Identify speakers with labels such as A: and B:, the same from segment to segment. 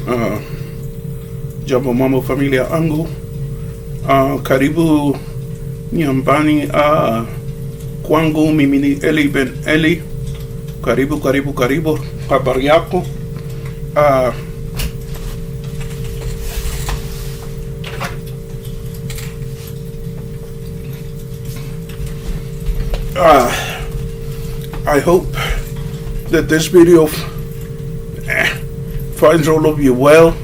A: Uh, Jambo mambo familia angu. Karibu nyambani kwangu mimi ni Eli-Ben-Eli. Karibu. Habari yako? I hope that this video finds all of you well.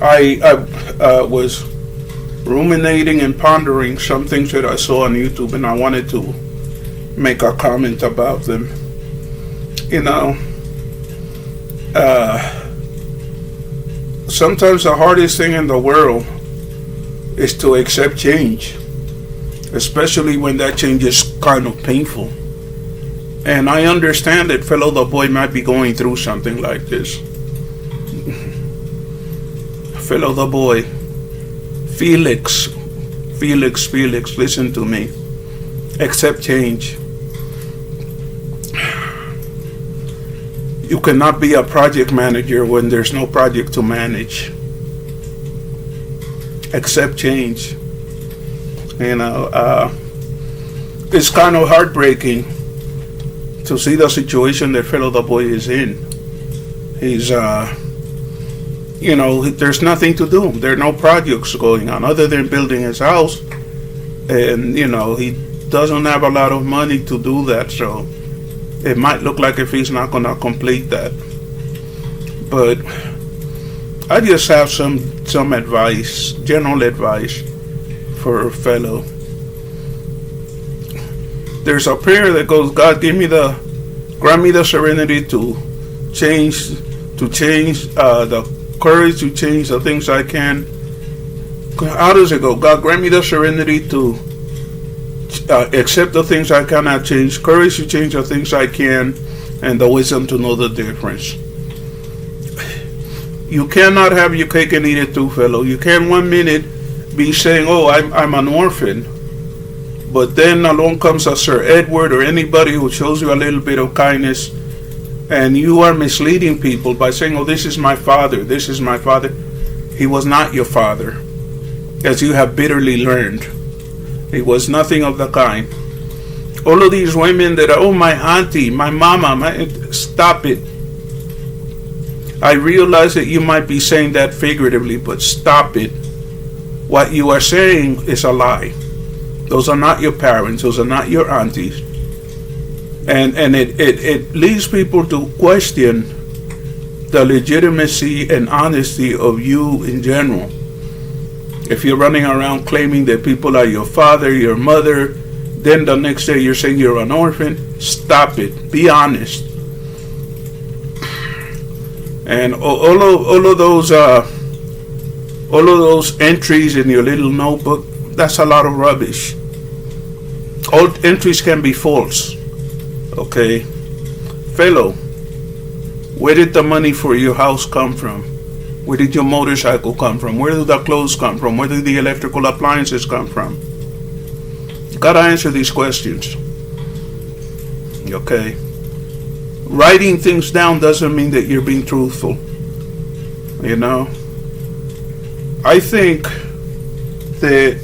A: I was ruminating and pondering some things that I saw on YouTube, and I wanted to make a comment about them. You know, sometimes the hardest thing in the world is to accept change, especially when that change is kind of painful. And I understand that Felo the boy might be going through something like this. Felo the boy, Felix, listen to me. Accept change. You cannot be a project manager when there's no project to manage. Accept change. You know, it's kind of heartbreaking to see the situation that Felo the boy is in. He's, you know, there's nothing to do. There are no projects going on other than building his house. And, you know, he doesn't have a lot of money to do that, so it might look like if he's not going to complete that. But I just have some advice, general advice for Felo. There's a prayer that goes, God, grant me the serenity to change the courage to change the things I can. How does it go? God, grant me the serenity to accept the things I cannot change, courage to change the things I can, and the wisdom to know the difference. You cannot have your cake and eat it too, Felo. You can't 1 minute be saying, oh, I'm an orphan, but then along comes a Sir Edward or anybody who shows you a little bit of kindness, and you are misleading people by saying, oh, this is my father. He was not your father, as you have bitterly learned. He was nothing of the kind. All of these women that are, oh, my auntie, my mama, stop it. I realize that you might be saying that figuratively, but stop it. What you are saying is a lie. Those are not your parents. Those are not your aunties. And it leads people to question the legitimacy and honesty of you in general. If you're running around claiming that people are your father, your mother, then the next day you're saying you're an orphan, stop it. Be honest. And all of those entries in your little notebook, that's a lot of rubbish. All entries can be false. Okay? Felo, where did the money for your house come from? Where did your motorcycle come from? Where did the clothes come from? Where did the electrical appliances come from? You gotta answer these questions. Okay? Writing things down doesn't mean that you're being truthful. You know? I think that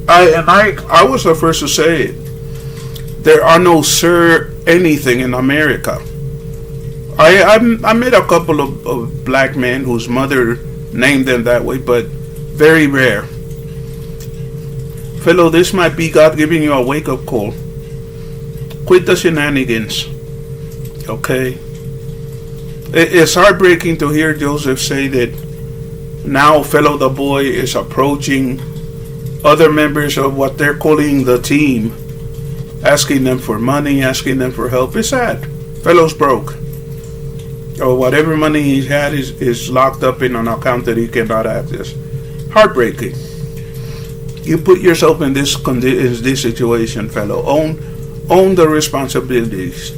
A: I was the first to say it. There are no Sir anything in America. I met a couple of black men whose mother named them that way, but very rare. Felo, this might be God giving you a wake-up call. Quit the shenanigans. Okay? It's heartbreaking to hear Joseph say that now Felo the boy is approaching other members of what they're calling the team, asking them for money, asking them for help. It's sad. Felo's broke. Or whatever money he had is locked up in an account that he cannot access. Heartbreaking. You put yourself in this situation, Felo. Own the responsibilities.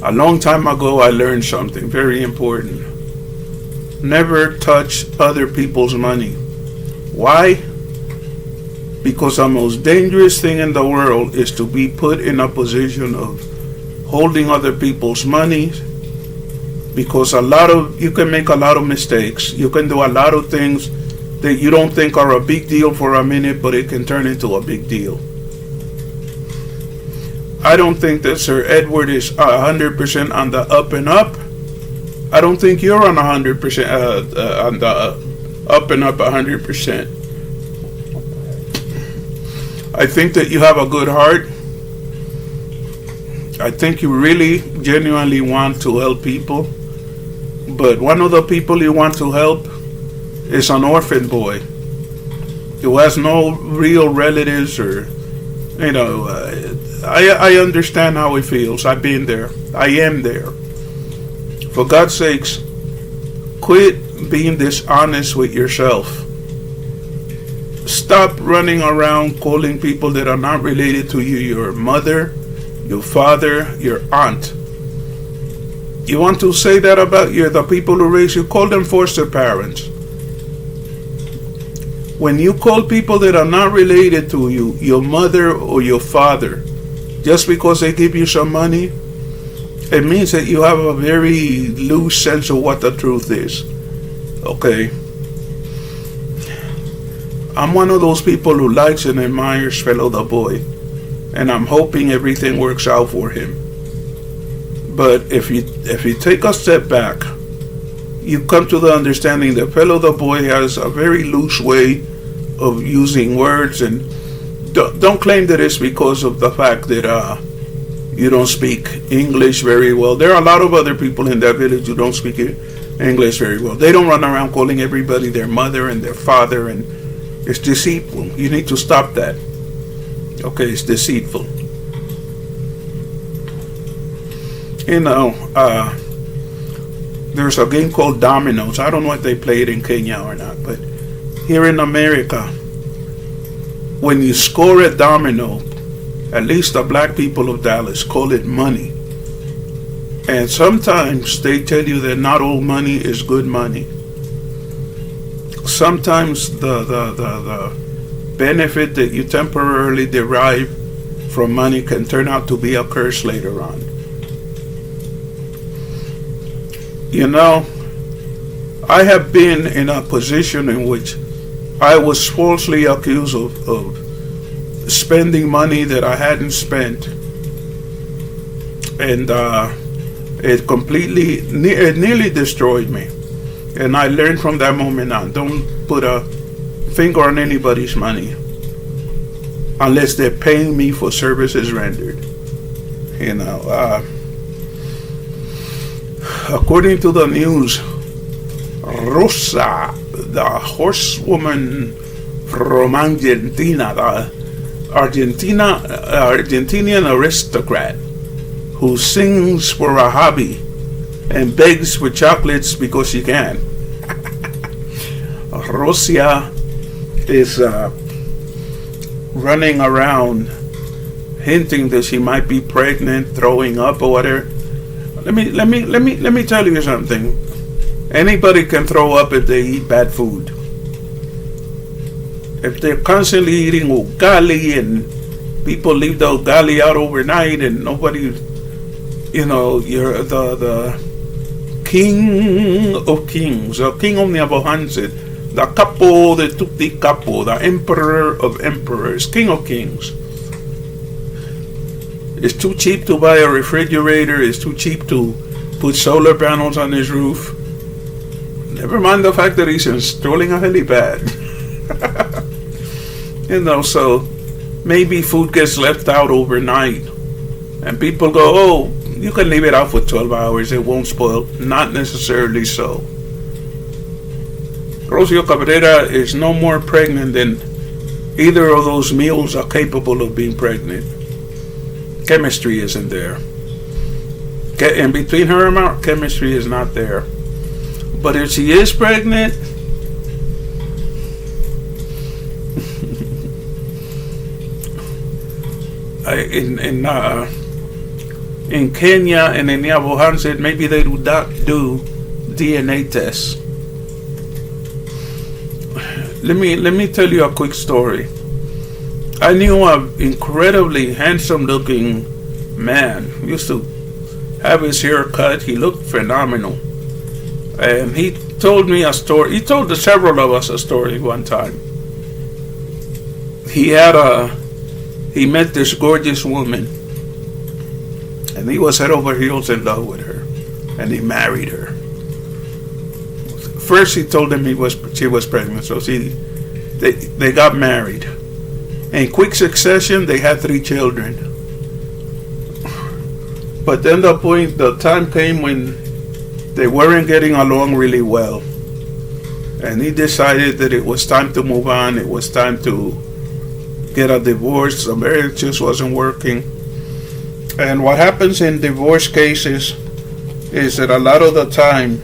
A: A long time ago, I learned something very important. Never touch other people's money. Why? Because the most dangerous thing in the world is to be put in a position of holding other people's money, because you can make a lot of mistakes. You can do a lot of things that you don't think are a big deal for a minute, but it can turn into a big deal. I don't think that Sir Edward is 100% on the up and up. I don't think you're on 100% on the up and up 100%. I think that you have a good heart. I think you really genuinely want to help people. But one of the people you want to help is an orphan boy who has no real relatives, or, I understand how he feels. I've been there. I am there. For God's sakes, quit being dishonest with yourself. Stop running around calling people that are not related to you your mother, your father, your aunt. You want to say that about the people who raise you? Call them foster parents. When you call people that are not related to you your mother or your father, just because they give you some money, it means that you have a very loose sense of what the truth is. Okay? I'm one of those people who likes and admires Felo the boy, and I'm hoping everything works out for him. But if you take a step back, you come to the understanding that Felo the boy has a very loose way of using words, and don't claim that it's because of the fact that you don't speak English very well. There are a lot of other people in that village who don't speak English very well. They don't run around calling everybody their mother and their father, and it's deceitful. You need to stop that. Okay, it's deceitful. There's a game called Dominoes. I don't know if they play it in Kenya or not, but here in America, when you score a domino, at least the black people of Dallas call it money. And sometimes they tell you that not all money is good money. Sometimes the benefit that you temporarily derive from money can turn out to be a curse later on. I have been in a position in which I was falsely accused of spending money that I hadn't spent, and it nearly destroyed me. And I learned from that moment on, don't put a finger on anybody's money unless they're paying me for services rendered. According to the news, Rosa, the horsewoman from Argentina, the Argentinian aristocrat who sings for a hobby and begs for chocolates because she can. Rocio is running around hinting that she might be pregnant, throwing up or whatever. Let me tell you something. Anybody can throw up if they eat bad food. If they're constantly eating ugali and people leave the ugali out overnight and nobody, you're the king of kings, the king of Nyabohanset, the capo de tutti capo, the emperor of emperors, king of kings. It's too cheap to buy a refrigerator. It's too cheap to put solar panels on his roof. Never mind the fact that he's installing a helipad. So maybe food gets left out overnight. And people go, oh, you can leave it out for 12 hours. It won't spoil. Not necessarily so. Rocio Cabrera is no more pregnant than either of those meals are capable of being pregnant. Chemistry isn't there. And between her and my chemistry is not there. But if she is pregnant, in Kenya and in Nyabohanset, maybe they do not do DNA tests. Let me tell you a quick story. I knew an incredibly handsome-looking man. We used to have his hair cut. He looked phenomenal. And he told me a story. He told several of us a story one time. He met this gorgeous woman, and he was head over heels in love with her, and he married her. First, he told him she was pregnant, so they got married. In quick succession, they had 3 children. But then the time came when they weren't getting along really well, and he decided that it was time to move on. It was time to get a divorce. The marriage just wasn't working. And what happens in divorce cases is that a lot of the time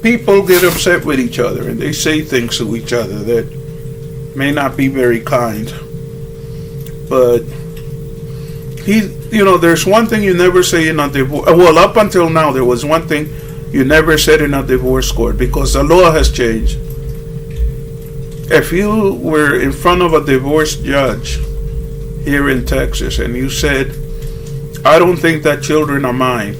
A: people get upset with each other and they say things to each other that may not be very kind. But there's one thing you never say in a divorce. Well, up until now, there was one thing you never said in a divorce court, because the law has changed. If you were in front of a divorce judge here in Texas and you said, "I don't think that children are mine,"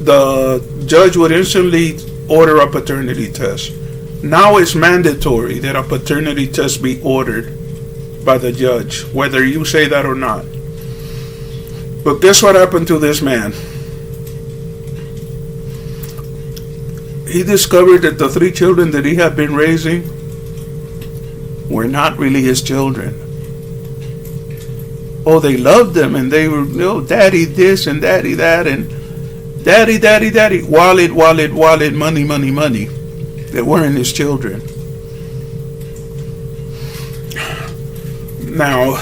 A: the judge would instantly order a paternity test. Now it's mandatory that a paternity test be ordered by the judge, whether you say that or not. But guess what happened to this man? He discovered that the 3 children that he had been raising were not really his children. Oh, they loved them, and they were, daddy this and daddy that, and daddy, wallet, money. They weren't his children. Now,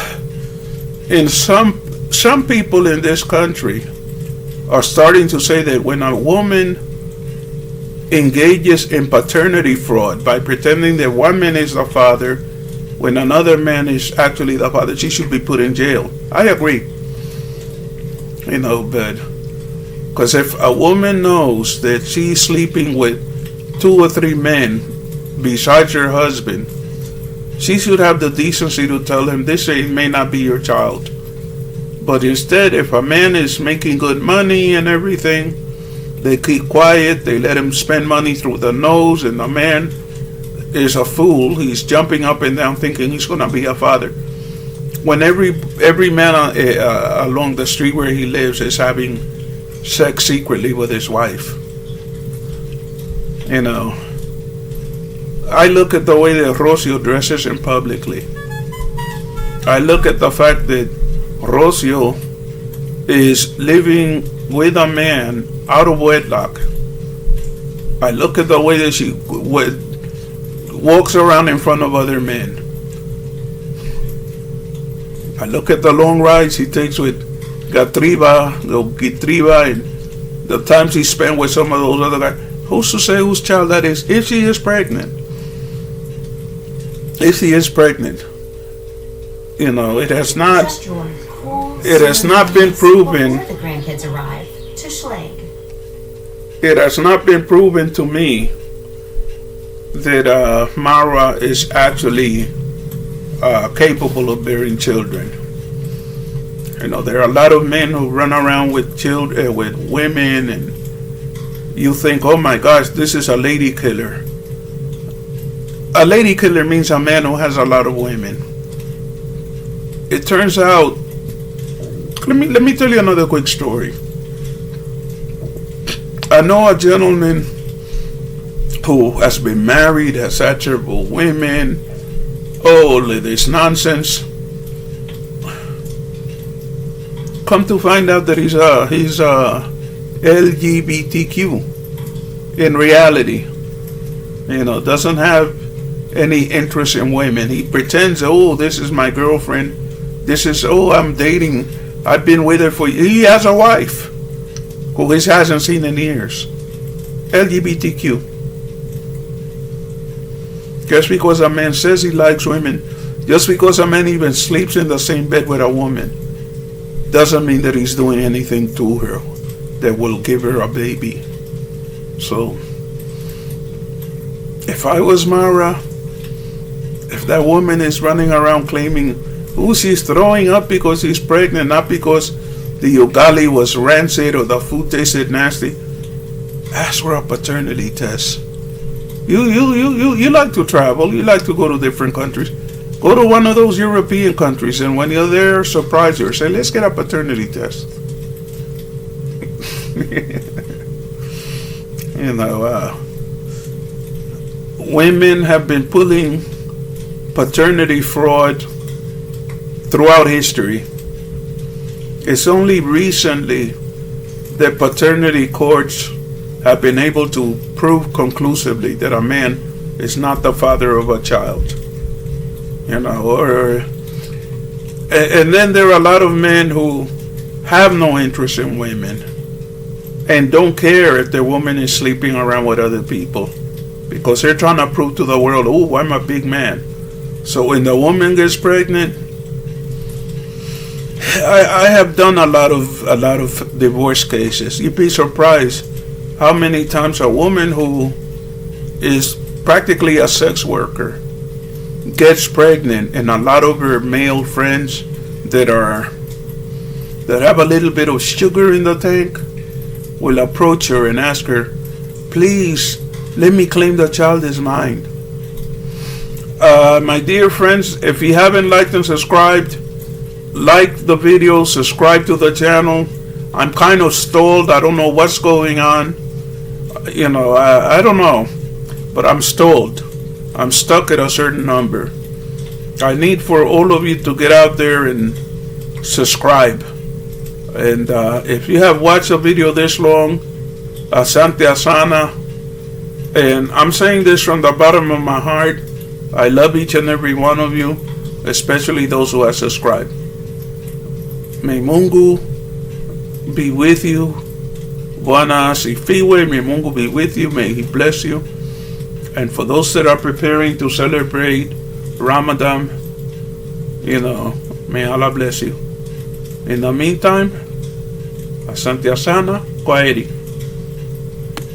A: in some people in this country are starting to say that when a woman engages in paternity fraud by pretending that one man is the father when another man is actually the father, she should be put in jail. I agree. But because if a woman knows that she's sleeping with 2 or 3 men besides her husband, she should have the decency to tell him, this may not be your child. But instead, if a man is making good money and everything, they keep quiet, they let him spend money through the nose, and the man is a fool. He's jumping up and down thinking he's going to be a father. When every man along the street where he lives is having sex secretly with his wife. I look at the way that Rocio dresses in publicly. I look at the fact that Rocio is living with a man out of wedlock. I look at the way that she walks around in front of other men. I look at the long rides he takes with Gitriba, and the times he spent with some of those other guys. Who's to say whose child that is? If she is pregnant. It has not been proven.
B: The grandkids arrive to Schleg.
A: It has not been proven to me that Marwa is actually capable of bearing children. There are a lot of men who run around with children, with women, and you think, oh my gosh, this is a lady killer. A lady killer means a man who has a lot of women. It turns out, let me tell you another quick story. I know a gentleman who has been married, has had several women, all of this nonsense. Come to find out that he's LGBTQ in reality. Doesn't have any interest in women. He pretends, oh, this is my girlfriend. I'm dating. I've been with her for years. He has a wife who he hasn't seen in years. LGBTQ. Just because a man says he likes women, just because a man even sleeps in the same bed with a woman, doesn't mean that he's doing anything to her that will give her a baby. So, if I was Marwa, if that woman is running around claiming, she's throwing up because she's pregnant, not because the ugali was rancid or the food tasted nasty, ask for a paternity test. You like to travel. You like to go to different countries. Go to one of those European countries, and when you're there, surprise you. Say, let's get a paternity test. You know, women have been pulling paternity fraud throughout history. It's only recently that paternity courts have been able to prove conclusively that a man is not the father of a child. You know, and then there are a lot of men who have no interest in women and don't care if their woman is sleeping around with other people because they're trying to prove to the world, oh, I'm a big man. So when the woman gets pregnant, I have done a lot of divorce cases. You'd be surprised how many times a woman who is practically a sex worker gets pregnant, and a lot of her male friends that have a little bit of sugar in the tank will approach her and ask her, please let me claim the child as mine. My dear friends, if you haven't liked and subscribed, like the video, subscribe to the channel. I'm kind of stalled. I don't know what's going on. You know, I don't know, but I'm stalled. I'm stuck at a certain number. I need for all of you to get out there and subscribe. And if you have watched a video this long, Asante Asana, and I'm saying this from the bottom of my heart, I love each and every one of you, especially those who have subscribed. May Mungu be with you. Buana Sifiwe, may Mungu be with you. May He bless you. And for those that are preparing to celebrate Ramadan, you know, may Allah bless you. In the meantime, Asante Asana, Kwaheri.